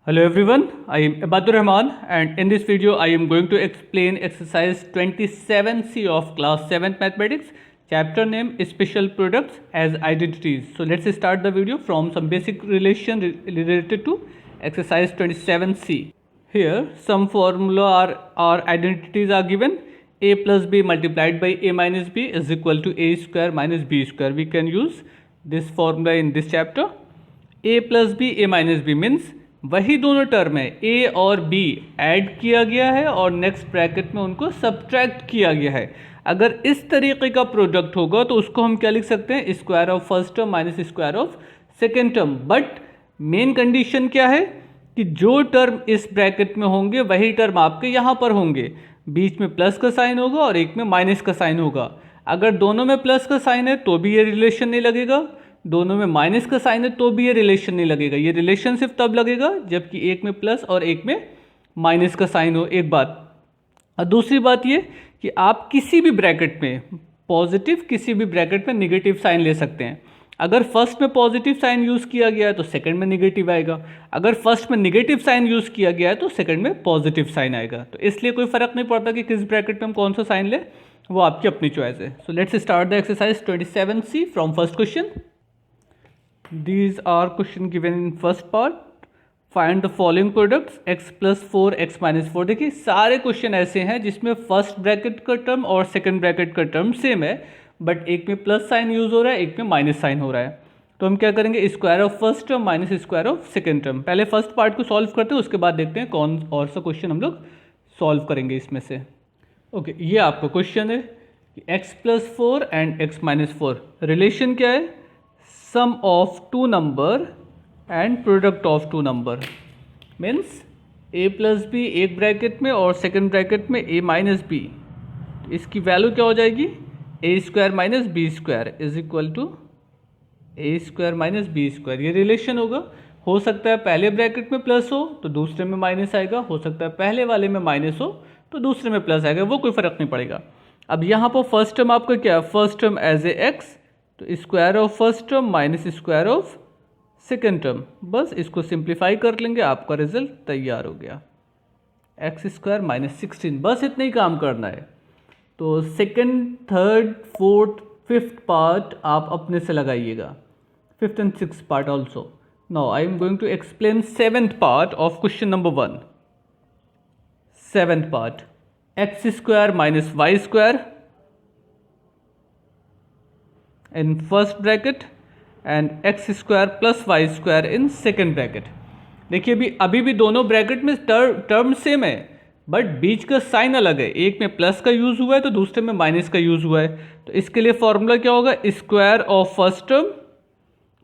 Hello everyone, I am Ibadur Rahman and in this video I am going to explain exercise 27C of class 7th mathematics, chapter name special products as identities. So let's start the video from some basic relation related to exercise 27C. Here some formula or identities are given. A plus b multiplied by a minus b is equal to a square minus b square. We can use this formula in this chapter. A plus b a minus b means वही दोनों term है a और b add किया गया है और next bracket में उनको सब्ट्रैक्ट किया गया है. अगर इस तरीके का प्रोडक्ट होगा तो उसको हम क्या लिख सकते हैं, square of first term minus square of second term. But main condition क्या है कि जो टर्म इस ब्रैकेट में होंगे वही टर्म आपके यहाँ पर होंगे. बीच में प्लस का साइन होगा और एक में माइनस का साइन होगा. अगर दोनों में प्लस का साइन है तो भी ये रिलेशन नहीं लगेगा, दोनों में माइनस का साइन है तो भी ये रिलेशन नहीं लगेगा. ये रिलेशन सिर्फ तब लगेगा जबकि एक में प्लस और एक में माइनस का साइन हो. एक बात. और दूसरी बात ये कि आप किसी भी ब्रैकेट में पॉजिटिव, किसी भी ब्रैकेट में निगेटिव साइन ले सकते हैं. अगर फर्स्ट में पॉजिटिव साइन यूज़ किया गया है तो सेकंड में निगेटिव आएगा. अगर फर्स्ट में निगेटिव साइन यूज़ किया गया है तो सेकंड में पॉजिटिव साइन आएगा. तो इसलिए कोई फ़र्क नहीं पड़ता कि किस ब्रैकेट में हम कौन सा साइन ले, वो आपकी अपनी चॉइस है. So let's start the exercise 27C from first question. These are question given in first part. Find the following products x plus 4 x minus 4. देखिए सारे क्वेश्चन ऐसे हैं जिसमें फर्स्ट ब्रैकेट का टर्म और सेकंड ब्रैकेट का term same है, but एक में प्लस साइन यूज हो रहा है, एक में माइनस साइन हो रहा है. तो हम क्या करेंगे, square of first term minus square of second term. पहले फर्स्ट पार्ट को सॉल्व करते हैं, उसके बाद देखते हैं कौन और सा क्वेश्चन हम लोग सॉल्व करेंगे इसमें से. ओके, ये आपका क्वेश्चन है कि x plus 4 and x minus 4 relation क्या है, sum of two number and product of two number. Means a plus b एक ब्रैकेट में और सेकंड ब्रैकेट में a माइनस बी. इसकी वैल्यू क्या हो जाएगी, a square minus b square is equal to a square minus b square. ये relation होगा. हो सकता है पहले ब्रैकेट में प्लस हो तो दूसरे में माइनस आएगा, हो सकता है पहले वाले में माइनस हो तो दूसरे में प्लस आएगा, वो कोई फ़र्क नहीं पड़ेगा. अब यहाँ पर फर्स्ट टर्म आपका क्या है, first term as a x, तो square of first term minus square of second term. बस इसको सिंप्लीफाई कर लेंगे, आपका रिजल्ट तैयार हो गया, एक्स स्क्वायर माइनस 16. बस इतना ही काम करना है. तो second, third, fourth, fifth part आप अपने से लगाइएगा, fifth and six part also. Now I am going to explain seventh part of question number 1. Seventh part, x square minus y square in first bracket and x square plus y square in second bracket. देखिए अभी भी दोनों bracket में term same है, but बीच का sign अलग है. एक में प्लस का यूज़ हुआ है तो दूसरे में माइनस का यूज़ हुआ है. तो इसके लिए फॉर्मूला क्या होगा, square of first term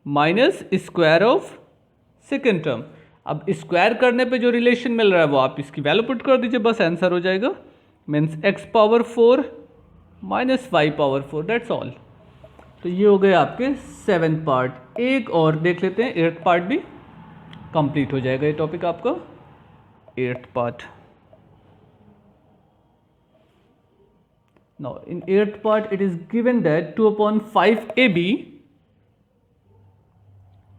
minus square of second term. अब स्क्वायर करने पे जो रिलेशन मिल रहा है वो आप इसकी वैल्यू पुट कर दीजिए, बस आंसर हो जाएगा. Means x power 4 minus y power 4, that's all. तो ये हो गए आपके सेवेंथ पार्ट. एक और देख लेते हैं, एट्थ पार्ट भी कंप्लीट हो जाएगा ये टॉपिक आपका. Eighth part. Now in eighth part it is given that 2/5 AB,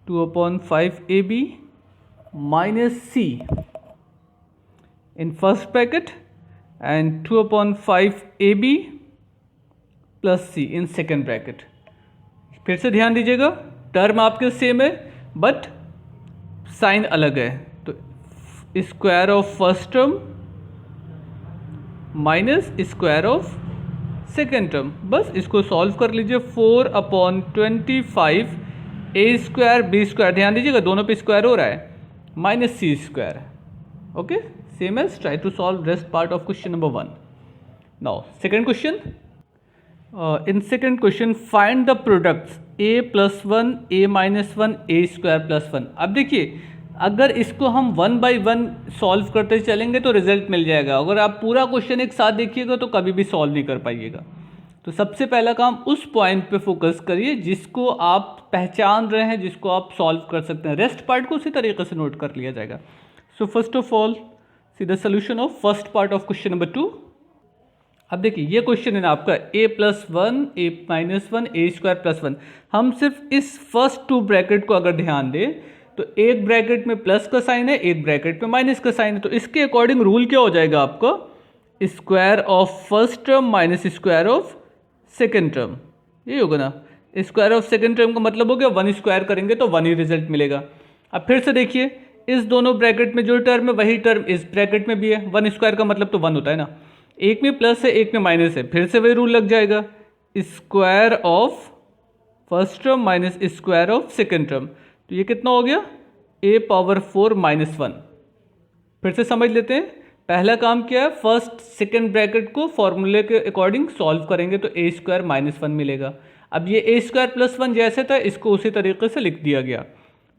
2/5 AB minus C in first bracket and 2/5 AB plus C in second bracket. फिर से ध्यान दीजिएगा, टर्म आपके सेम है बट साइन अलग है. तो square of first term minus square of second term. बस इसको सॉल्व कर लीजिए. 4/25 ए स्क्वायर बी स्क्वायर, ध्यान दीजिएगा दोनों पे स्क्वायर हो रहा है, minus c square. Okay, same as try to solve rest part of question number 1. Now second question. In second question find the products a plus 1 a minus 1 a square plus 1. अब देखिए अगर इसको हम 1 by 1 solve करते चलेंगे तो result मिल जाएगा. अगर आप पूरा क्वेश्चन एक साथ देखिएगा तो कभी भी सॉल्व नहीं कर पाइएगा. तो सबसे पहला काम उस पॉइंट पे फोकस करिए जिसको आप पहचान रहे हैं, जिसको आप सॉल्व कर सकते हैं. रेस्ट पार्ट को उसी तरीके से नोट कर लिया जाएगा. सो first of all see the solution of first part of question number 2. अब देखिए ये क्वेश्चन है ना आपका a plus 1 a minus 1 a square plus 1. हम सिर्फ इस फर्स्ट टू ब्रैकेट को अगर ध्यान दें तो एक ब्रैकेट में प्लस का साइन है, एक ब्रैकेट में माइनस का साइन है, तो इसके अकॉर्डिंग रूल क्या हो जाएगा आपका, square of first term minus square of second term, यही होगा ना। स्क्वायर ऑफ सेकेंड टर्म का मतलब हो गया 1 स्क्वायर करेंगे तो 1 ही रिजल्ट मिलेगा। अब फिर से देखिए, इस दोनों ब्रैकेट में जो टर्म है वही टर्म इस ब्रैकेट में भी है, 1 स्क्वायर का मतलब तो 1 होता है ना, एक में प्लस है एक में माइनस है, फिर से वही रूल लग जाएगा, square of first term minus square of second term, तो ये कितना हो गया, a पावर 4 माइनस 1। फिर से समझ लेते हैं, पहला काम क्या है, फर्स्ट सेकेंड ब्रैकेट को फॉर्मूले के अकॉर्डिंग सॉल्व करेंगे तो a स्क्वायर माइनस 1 मिलेगा। अब ये a स्क्वायर प्लस 1 जैसे था इसको उसी तरीके से लिख दिया गया।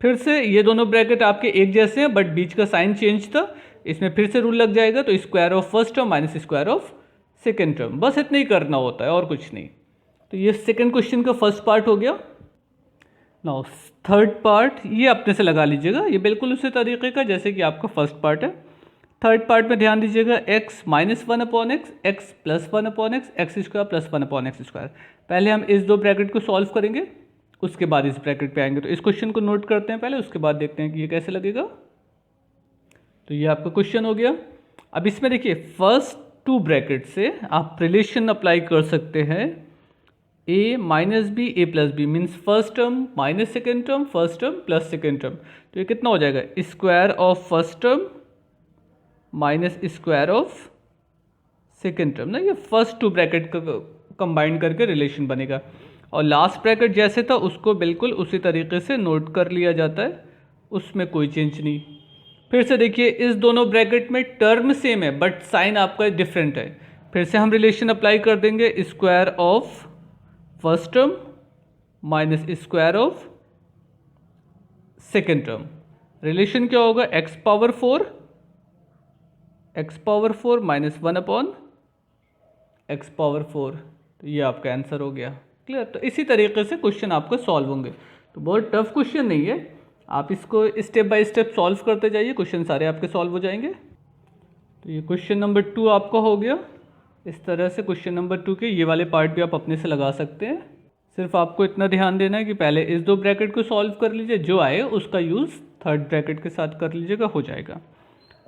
फिर से ये दोनों ब्रैकेट आपके एक जैसे हैं बट बीच का साइन चेंज था, इसमें फिर से रूल लग जाएगा, तो square of first term minus square of second term, बस इतना ही करना होता है और कुछ नहीं। तो ये सेकेंड क्वेश्चन का फर्स्ट पार्ट हो गया। नाउ थर्ड पार्ट ये अपने से लगा लीजिएगा, ये बिल्कुल उसी तरीके का जैसे कि आपका फर्स्ट पार्ट है। थर्ड पार्ट में ध्यान दीजिएगा, x minus 1 upon x, x plus 1 upon x, x square plus 1 upon x square. पहले हम इस दो ब्रैकेट को सॉल्व करेंगे, उसके बाद इस ब्रैकेट पे आएंगे। तो इस क्वेश्चन को नोट करते हैं पहले, उसके बाद देखते हैं कि ये कैसे लगेगा। तो ये आपका क्वेश्चन हो गया। अब इसमें देखिए, फर्स्ट टू ब्रैकेट से आप रिलेशन अप्लाई कर सकते हैं, a minus b a plus b, means first term minus second term, first term plus second term. तो ये कितना हो जाएगा, square of first term minus square of second term ना, ये फर्स्ट टू ब्रैकेट का कंबाइन करके रिलेशन बनेगा। और लास्ट ब्रैकेट जैसे था उसको बिल्कुल उसी तरीके से नोट कर लिया जाता है, उसमें कोई चेंज नहीं। फिर से देखिए, इस दोनों ब्रैकेट में टर्म सेम है बट साइन आपका डिफरेंट है। फिर से हम रिलेशन अप्लाई कर देंगे, square of first term minus square of second term. Relation क्या होगा, x power 4 minus 1 upon x power 4। तो ये आपका आंसर हो गया। क्लियर। तो इसी तरीके से क्वेश्चन आपके सॉल्व होंगे। तो बहुत टफ क्वेश्चन नहीं है, आप इसको स्टेप बाय स्टेप सॉल्व करते जाइए, क्वेश्चन सारे आपके सॉल्व हो जाएंगे। तो ये क्वेश्चन नंबर 2 आपका हो गया। इस तरह से क्वेश्चन नंबर 2 के ये वाले पार्ट भी आप अपने से लगा सकते हैं। सिर्फ आपको इतना ध्यान देना है कि पहले इस दो ब्रैकेट को सॉल्व कर लीजिए, जो आए उसका यूज़ थर्ड ब्रैकेट के साथ कर लीजिएगा, हो जाएगा।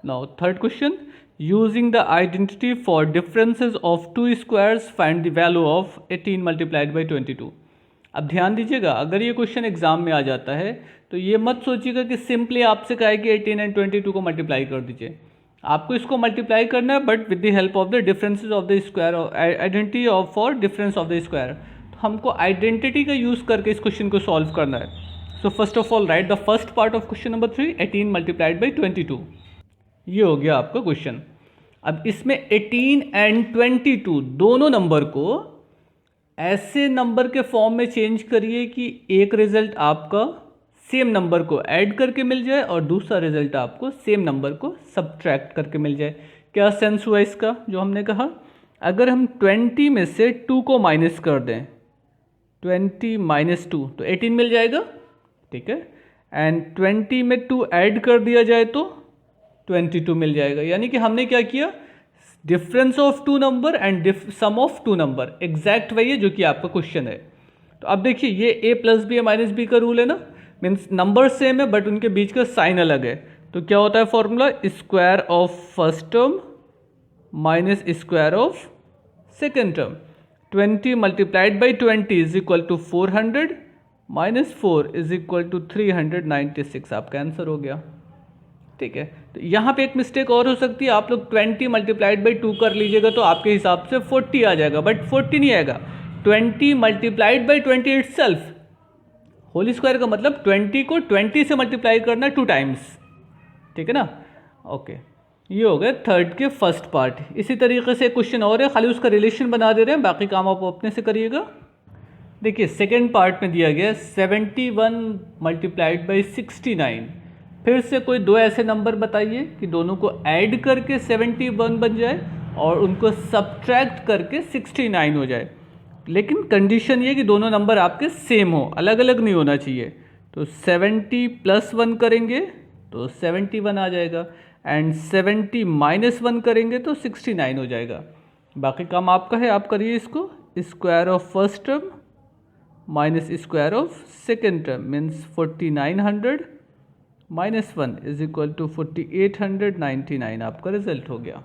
Now third question, using the identity for differences of to squares find the value of 18 multiplied by 22। अब ध्यान दीजिएगा, अगर ये क्वेश्चन एग्जाम में आ जाता है तो ये मत सोचिएगा कि सिंपली आपसे कहा है कि 18 एंड 22 को मल्टीप्लाई कर दीजिए। आपको इसको मल्टीप्लाई करना है but with the help of the differences of the square, identity of for difference of the square. तो हमको आइडेंटिटी का यूज़ करके इस क्वेश्चन को सॉल्व करना है। सो first of all write the first part of question number 3, 18 multiplied by 22। ये हो गया आपका क्वेश्चन। अब इसमें 18 एंड 22 दोनों नंबर को ऐसे नंबर के फॉर्म में चेंज करिए कि एक रिजल्ट आपका सेम नंबर को ऐड करके मिल जाए और दूसरा रिजल्ट आपको सेम नंबर को सब्ट्रैक्ट करके मिल जाए। क्या सेंस हुआ इसका? जो हमने कहा, अगर हम 20 में से 2 को माइनस कर दें, 20 माइनस 2 तो 18 मिल जाएगा, ठीक है। एंड 20 में 2 ऐड कर दिया जाए तो 22 मिल जाएगा। यानी कि हमने क्या किया, difference of two number and sum of two number, exact वही है जो कि आपका क्वेश्चन है। तो अब देखिए, ये a plus b minus b का रूल है ना, मीन्स नंबर सेम है बट उनके बीच का साइन अलग है। तो क्या होता है formula, square of first term minus square of second term. 20 multiplied by 20 is equal to 400 minus 4 is equal to 396। आपका आंसर हो गया, ठीक है। तो यहाँ पे एक मिस्टेक और हो सकती है, आप लोग 20 मल्टीप्लाइड बाई 2 कर लीजिएगा तो आपके हिसाब से 40 आ जाएगा, बट 40 नहीं आएगा। 20 multiplied by 20 itself, whole square का मतलब 20 को 20 से मल्टीप्लाई करना 2 टाइम्स, ठीक है ना। ओके, ये हो गया थर्ड के फर्स्ट पार्ट। इसी तरीके से क्वेश्चन और है, खाली उसका रिलेशन बना दे रहे हैं, बाकी काम आप अपने से करिएगा। देखिए सेकेंड पार्ट में दिया गया 71 मल्टीप्लाइड बाई 69। फिर से कोई दो ऐसे नंबर बताइए कि दोनों को ऐड करके 71 बन जाए और उनको सब्ट्रैक्ट करके 69 हो जाए। लेकिन कंडीशन ये कि दोनों नंबर आपके सेम हो, अलग अलग नहीं होना चाहिए। तो 70 प्लस 1 करेंगे तो 71 आ जाएगा, एंड 70 माइनस 1 करेंगे तो 69 हो जाएगा। बाकी काम आपका है, आप करिए इसको। Square of first term minus square of second term means 4900 -1 is equal to 4899 आपका रिजल्ट हो गया।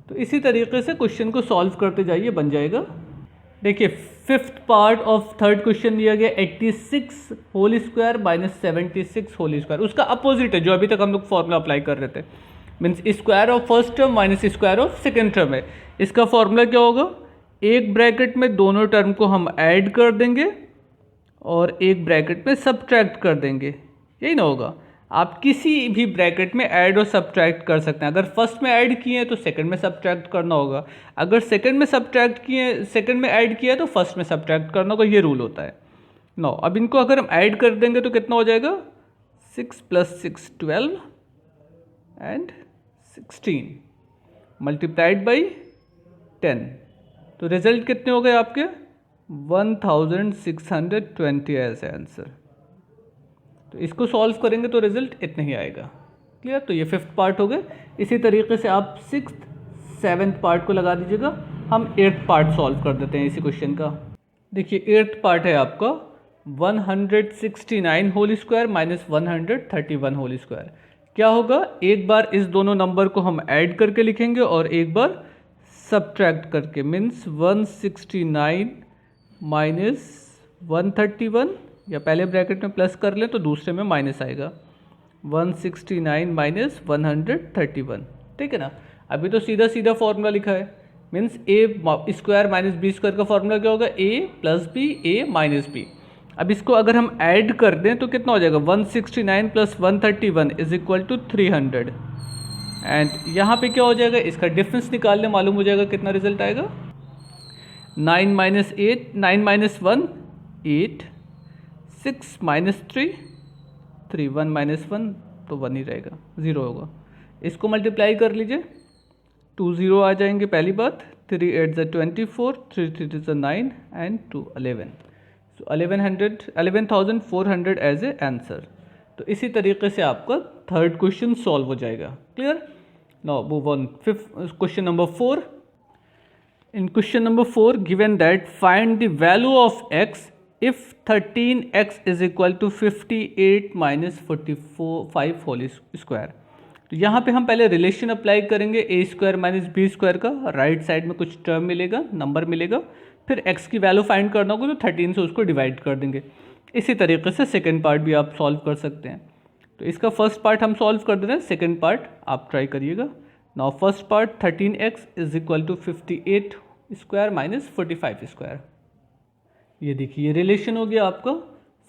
तो इसी तरीके से क्वेश्चन को सॉल्व करते जाइए, बन जाएगा। देखिए fifth part of third question दिया गया 86 whole square minus 76 whole square, उसका अपोजिट है जो अभी तक हम लोग फॉर्मूला अप्लाई कर रहे थे, means square of first term minus square of second term है। इसका फॉर्मूला क्या होगा, एक ब्रैकेट में दोनों टर्म को हम ऐड कर देंगे और एक ब्रैकेट में सब्ट्रैक्ट कर देंगे, यही ना होगा। आप किसी भी ब्रैकेट में ऐड और सब्ट्रैक्ट कर सकते हैं। अगर फर्स्ट में ऐड किए हैं तो सेकंड में सब्ट्रैक्ट करना होगा, अगर सेकंड में सब्ट्रैक्ट किए, सेकंड में ऐड किया है तो फर्स्ट में सब्ट्रैक्ट करना होगा, ये रूल होता है। नो, अब इनको अगर हम ऐड कर देंगे तो कितना हो जाएगा, 6 + 6 12 एंड 16 मल्टीप्लाइड बाई 10, तो रिजल्ट कितने हो गए आपके 1620 ऐसे आंसर। तो इसको सॉल्व करेंगे तो रिजल्ट इतना ही आएगा। क्लियर, तो ये फिफ्थ पार्ट हो गए। इसी तरीके से आप सिक्स्थ सेवन्थ पार्ट को लगा दीजिएगा। हम एट्थ पार्ट सॉल्व कर देते हैं इसी क्वेश्चन का। देखिए एट्थ पार्ट है आपका 169 whole square minus 131 whole square. क्या होगा, एक बार इस दोनों नंबर को हम ऐड करके लिखेंगे और एक बार सब्ट्रैक्ट करके, मीन्स 169 माइनस 131, या पहले ब्रैकेट में प्लस कर लें तो दूसरे में माइनस आएगा, 169 माइनस 131, ठीक है ना। अभी तो सीधा सीधा फॉर्मूला लिखा है, मीन्स ए स्क्वायर माइनस बी स्क्वायर का फॉर्मूला क्या होगा, ए plus b a minus b. अब इसको अगर हम ऐड कर दें तो कितना हो जाएगा, 169 plus 131 is equal to 300। And यहाँ पे क्या हो जाएगा, इसका डिफरेंस निकालने मालूम हो जाएगा कितना रिजल्ट आएगा, 9 माइनस 8, 9 माइनस 1 8, 6 माइनस 3 3, 1 माइनस 1 तो 1 ही रहेगा, 0 होगा। इसको मल्टीप्लाई कर लीजिए, 2 0 आ जाएंगे पहली बात, 3 8 ज़ 24, 3 3 ज़ 9 and 2 11, so 11,400 as a answer. तो इसी तरीके से आपका थर्ड क्वेश्चन सॉल्व हो जाएगा। Clear, now move on fifth question number 4। In question number 4, given that find the value of x if 13x is equal to 58 minus 45 whole square. तो यहाँ पे हम पहले रिलेशन अप्लाई करेंगे a square minus b square का, right side में कुछ term मिलेगा, नंबर मिलेगा, फिर x की वैल्यू फाइंड करना होगा तो 13 से उसको डिवाइड कर देंगे। इसी तरीके से सेकेंड पार्ट भी आप सॉल्व कर सकते हैं। तो इसका फर्स्ट पार्ट हम सॉल्व कर दे रहे हैं, सेकेंड पार्ट आप ट्राई करिएगा। Now first part 13x is equal to 58 square minus 45 square. ये देखिए ये रिलेशन हो गया आपका।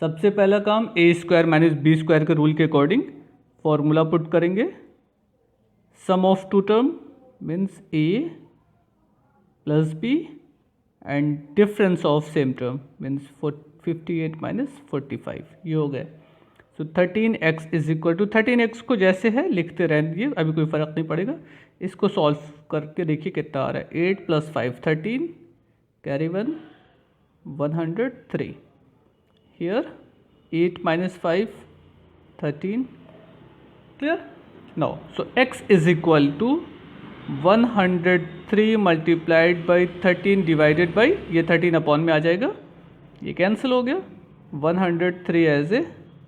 सबसे पहला काम a square minus b square के रूल के अकॉर्डिंग फॉर्मूला पुट करेंगे, sum of two term means a plus b and difference of same term means 58 minus 45, ये हो गए। सो 13x is equal to 13x को जैसे है लिखते रहेंगे, अभी कोई फ़र्क नहीं पड़ेगा। इसको सॉल्व करके देखिए कितना आ रहा है, 8 + 5 13, carry 1 103, here 8 - 5 13। Clear, now so x is equal to 103 multiplied by 13 divided by, ये 13 अपॉन में आ जाएगा, ये कैंसिल हो गया, 103 एज ए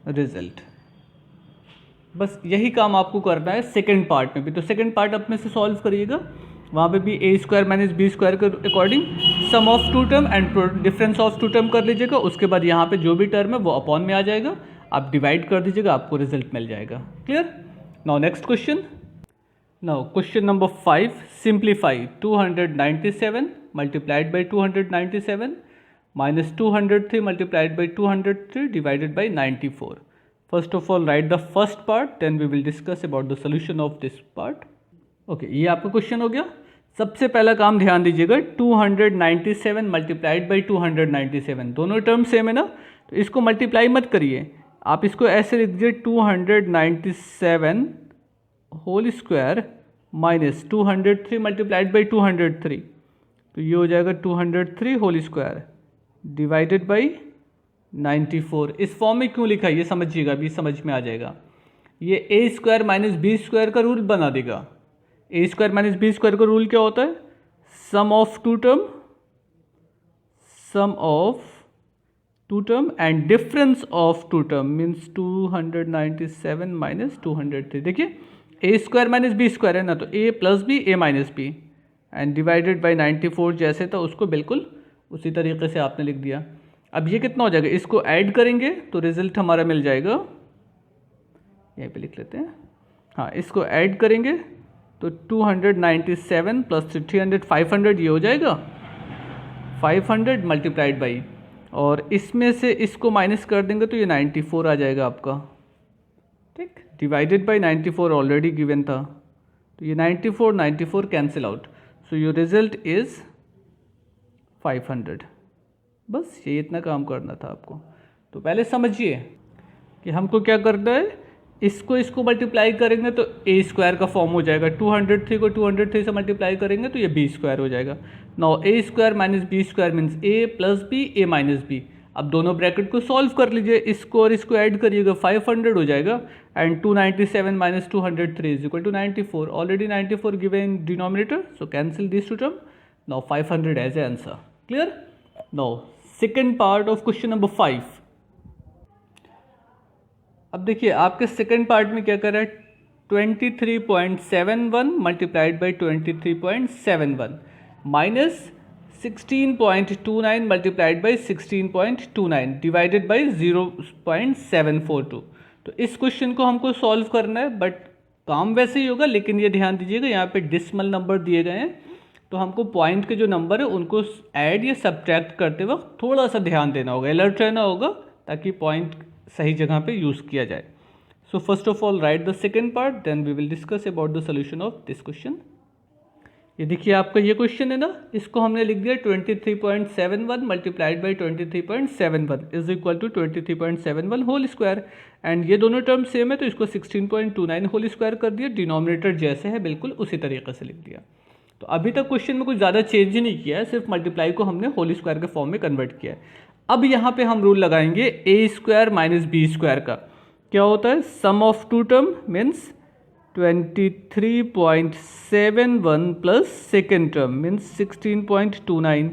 रिजल्ट। बस यही काम आपको करना है सेकंड पार्ट में भी। तो सेकंड पार्ट अपने से सॉल्व करिएगा, वहाँ पे भी a square minus b square के according sum of two term and difference of two term कर लीजिएगा। उसके बाद यहाँ पे जो भी टर्म है वो अपॉन में आ जाएगा, आप डिवाइड कर दीजिएगा, आपको रिजल्ट मिल जाएगा। Clear, now next question. Now question number 5, simplify 297 multiplied by 297 minus 203 multiplied by 203 divided by 94. First of all write the first part, then we will discuss about the solution of this part. Okay, ये आपका question हो गया। सबसे पहला काम ध्यान दीजिएगा, 297 multiplied by 297, दोनों टर्म सेम है ना, तो इसको मल्टीप्लाई मत करिए, आप इसको ऐसे लिख दीजिए 297 whole square minus 203 multiplied by 203, तो ये हो जाएगा 203 होल स्क्वायर डिवाइडेड बाई 94। इस फॉर्म में क्यों लिखा है ये समझिएगा, अभी समझ में आ जाएगा। ये a square minus b square का रूल बना देगा। A square minus b square का रूल क्या होता है, sum of two two term and difference of two term means 297 minus 203। देखिए a square minus b square है ना, तो a plus b a minus b and divided by 94 जैसे था उसको बिल्कुल उसी तरीके से आपने लिख दिया। अब ये कितना हो जाएगा, इसको ऐड करेंगे तो रिजल्ट हमारा मिल जाएगा, यहीं पे लिख लेते हैं, हाँ इसको ऐड करेंगे तो 297 प्लस 300 500 ये हो जाएगा 500 मल्टीप्लाइड बाई, और इसमें से इसको माइनस कर देंगे तो ये 94 आ जाएगा आपका, ठीक, डिवाइडेड बाई 94 ऑलरेडी गिवन था, तो ये 94 cancel out, so your result is 500। बस ये इतना काम करना था आपको। तो पहले समझिए कि हमको क्या करना है, इसको मल्टीप्लाई करेंगे तो ए स्क्वायर का फॉर्म हो जाएगा, 203 को 203 से मल्टीप्लाई करेंगे तो ये बी स्क्वायर हो जाएगा। Now a square minus b square means a plus b a minus b. अब दोनों ब्रैकेट को सॉल्व कर लीजिए, इसको और इसको ऐड करिएगा, 500 हो जाएगा and 297 minus 203 is equal to 94। Already 94 given in denominator, so cancel this two term. Now 500 as a answer. Clear? Now second part of question number 5। अब देखिए आपके सेकेंड पार्ट में क्या कर रहा है, 23.71 multiplied by 23.71 minus 16.29 multiplied by 16.29 divided by 0.742। तो इस क्वेश्चन को हमको सॉल्व करना है, बट काम वैसे ही होगा, लेकिन ये ध्यान दीजिएगा यहाँ पे डिसिमल नंबर दिए गए हैं, तो हमको पॉइंट के जो नंबर है उनको ऐड या सब्ट्रैक्ट करते वक्त थोड़ा सा ध्यान देना होगा, अलर्ट रहना होगा, ताकि पॉइंट सही जगह पे यूज़ किया जाए। So first of all write the second part, then we will discuss about the solution of this question. ये देखिए आपका ये क्वेश्चन है ना, इसको हमने लिख दिया 23.71 multiplied by 23.71 is equal to 23.71 whole square, and ये दोनों टर्म सेम है तो इसको 16.29 होल स्क्वायर कर दिया, डिनोमिनेटर जैसे है बिल्कुल उसी तरीके से लिख दिया। तो अभी तक क्वेश्चन में कुछ ज़्यादा चेंज ही नहीं किया है, सिर्फ मल्टीप्लाई को हमने होल स्क्वायर के फॉर्म में कन्वर्ट किया है। अब यहाँ पे हम रूल लगाएंगे a square minus b square का। क्या होता है, sum of two term means 23.71 plus second term means 16.29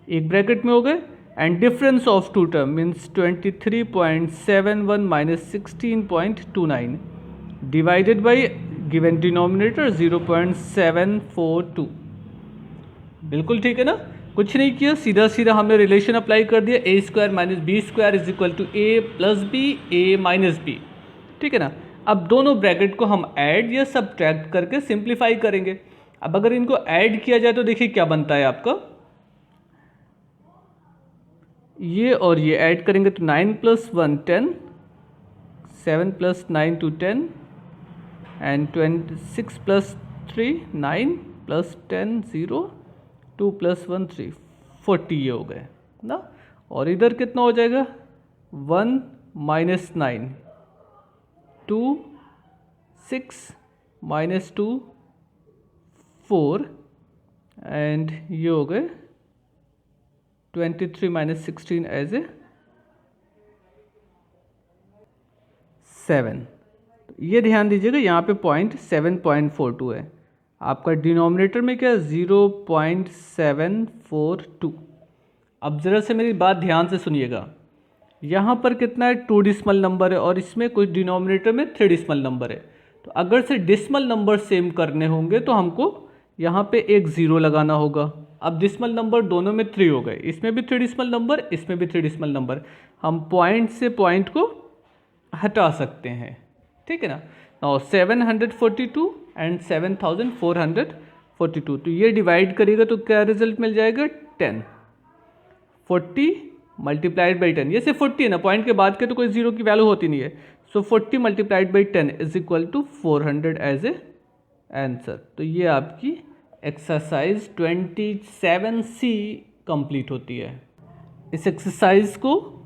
एक ब्रैकेट में हो गए, and difference of two term means 23.71 minus 16.29 divided by given denominator 0.742। बिल्कुल ठीक है ना, कुछ नहीं किया, सीधा सीधा हमने रिलेशन अप्लाई कर दिया, a square minus b square is equal to a plus b a minus b, ठीक है ना। अब दोनों ब्रैकेट को हम ऐड या सब्ट्रैक्ट करके सिंप्लीफाई करेंगे। अब अगर इनको ऐड किया जाए तो देखिए क्या बनता है आपका, ये और ये ऐड करेंगे तो 9 plus 1 10, 7 plus 9 to 10 and 26 plus 3 9 plus 10 0 2 plus 1 3 40 ये हो गए ना। और इधर कितना हो जाएगा, 1 माइनस 9 2 6 माइनस 2 4 एंड ये हो गए 23 माइनस 16 एज ए 7। ये ध्यान दीजिएगा यहाँ पे पॉइंट 7.42 है, आपका डिनोमिनेटर में क्या 0.742। अब ज़रा से मेरी बात ध्यान से सुनिएगा, यहाँ पर कितना है 2 डिसिमल नंबर है और इसमें कुछ डिनोमिनेटर में 3 डिसिमल नंबर है। तो अगर से डिसिमल नंबर सेम करने होंगे तो हमको यहाँ पे एक 0 लगाना होगा। अब डिसिमल नंबर दोनों में 3 हो गए, इसमें भी 3 डिसिमल नंबर, इसमें भी 3 डिसिमल नंबर, हम पॉइंट से पॉइंट को हटा सकते हैं, ठीक है ना। नाउ 742 एंड 7442, तो ये डिवाइड करिएगा तो क्या रिजल्ट मिल जाएगा 10। 40 मल्टीप्लाइड बाई 10, ये सिर्फ 40 है ना, पॉइंट के बाद के तो कोई जीरो की वैल्यू होती नहीं है। So 40 multiplied by 10 is equal to 400 as a answer. तो ये आपकी एक्सरसाइज 27C कंप्लीट होती है। इस एक्सरसाइज को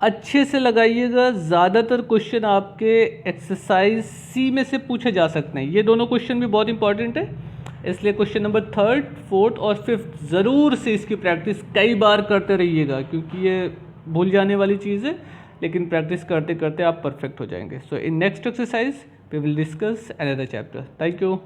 अच्छे से लगाइएगा, ज़्यादातर क्वेश्चन आपके एक्सरसाइज C में से पूछे जा सकते हैं। ये दोनों क्वेश्चन भी बहुत इंपॉर्टेंट है, इसलिए क्वेश्चन नंबर 3, 4 और 5 ज़रूर से इसकी प्रैक्टिस कई बार करते रहिएगा, क्योंकि ये भूल जाने वाली चीज़ है, लेकिन प्रैक्टिस करते करते आप परफेक्ट हो जाएंगे। So in next exercise we will discuss another chapter. Thank you.